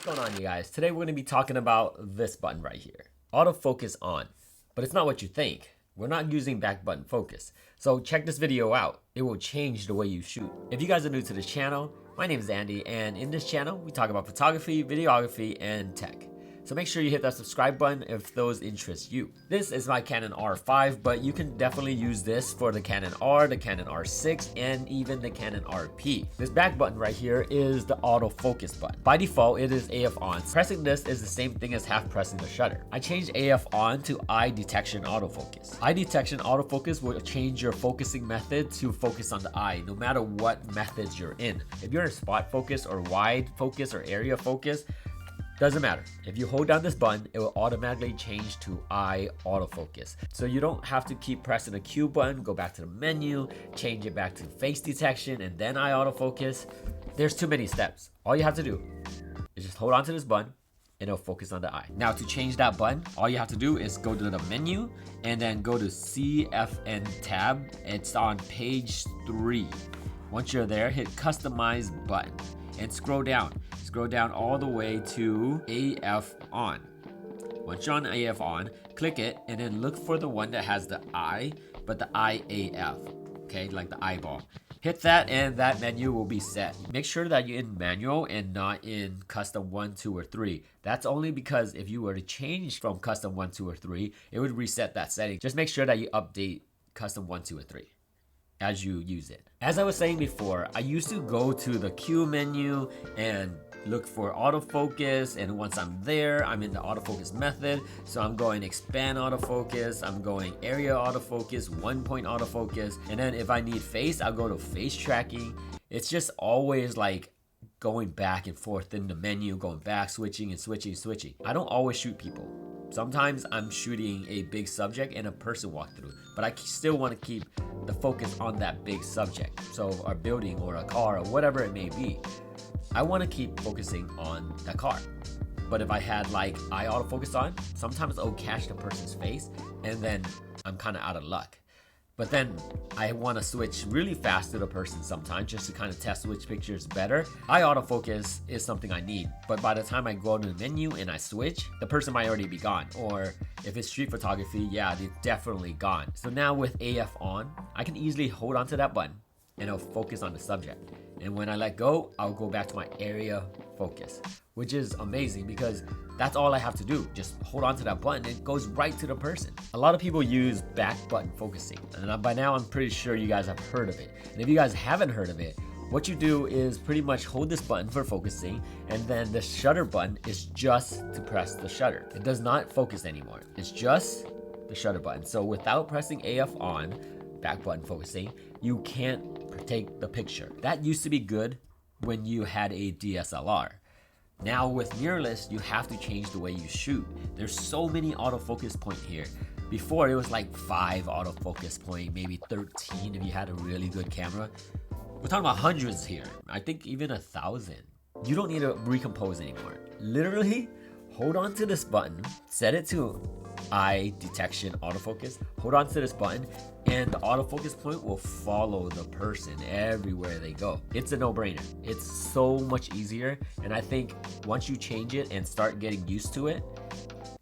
What's going on, you guys? Today we're going to be talking about this button right here, autofocus on. But it's not what you think. We're not using back button focus. So check this video out. It will change the way you shoot. If you guys are new to this channel, my name is Andy, and in this channel we talk about photography, videography, and tech. So make sure you hit that subscribe button if those interest you. This is my Canon R5, but you can definitely use this for the Canon R, the Canon R6, and even the Canon RP. This back button right here is the autofocus button. By default, it is AF on. Pressing this is the same thing as half pressing the shutter. I changed AF on to eye detection autofocus. Eye detection autofocus will change your focusing method to focus on the eye, no matter what methods you're in. If you're in spot focus or wide focus or area focus, doesn't matter. If you hold down this button, it will automatically change to eye autofocus. So you don't have to keep pressing the Q button, go back to the menu, change it back to face detection, and then eye autofocus. There's too many steps. All you have to do is just hold on to this button and it'll focus on the eye. Now to change that button, all you have to do is go to the menu and then go to CFN tab. It's on page 3. Once you're there, hit customize button and scroll down. Scroll down all the way to AF on. Once you're on AF on, click it and then look for the one that has the eye, but the IAF, okay, like the eyeball. Hit that and that menu will be set. Make sure that you're in manual and not in custom 1, 2, or 3. That's only because if you were to change from custom 1, 2, or 3, it would reset that setting. Just make sure that you update custom 1, 2, or 3 as you use it. As I was saying before, I used to go to the Q menu and look for autofocus, and once I'm there, I'm in the autofocus method. So I'm going expand autofocus, I'm going area autofocus, 1-point autofocus, and then if I need face, I'll go to face tracking. It's just always like going back and forth in the menu, going back, switching and switching. I don't always shoot people. Sometimes I'm shooting a big subject and a person walk through, but I still want to keep the focus on that big subject. So a building or a car or whatever it may be, I want to keep focusing on that car. But if I had like eye autofocus on, sometimes it'll catch the person's face and then I'm kind of out of luck. But then I want to switch really fast to the person sometimes just to kind of test which picture is better. Eye autofocus is something I need, but by the time I go to the menu and I switch, the person might already be gone. Or if it's street photography, yeah, they're definitely gone. So now with AF on, I can easily hold onto that button and it'll focus on the subject. And when I let go, I'll go back to my area focus, which is amazing because that's all I have to do. Just hold on to that button, it goes right to the person. A lot of people use back button focusing, and by now I'm pretty sure you guys have heard of it. And if you guys haven't heard of it, what you do is pretty much hold this button for focusing, and then the shutter button is just to press the shutter. It does not focus anymore. It's just the shutter button. So without pressing AF on, back button focusing, you can't take the picture. That used to be good when you had a DSLR. Now with mirrorless, you have to change the way you shoot. There's so many autofocus point here. Before it was like 5 autofocus point, maybe 13 if you had a really good camera. We're talking about hundreds here. I think even 1,000. You don't need to recompose anymore. Literally, hold on to this button, set it to eye detection autofocus, hold on to this button, and the autofocus point will follow the person everywhere they go. It's a no-brainer. It's so much easier, and I think once you change it and start getting used to it,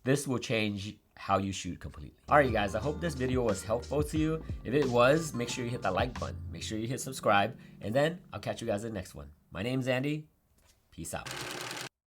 this will change how you shoot completely. Alright, you guys, I hope this video was helpful to you. If it was, make sure you hit that like button, make sure you hit subscribe, and then I'll catch you guys in the next one. My name's Andy. Peace out.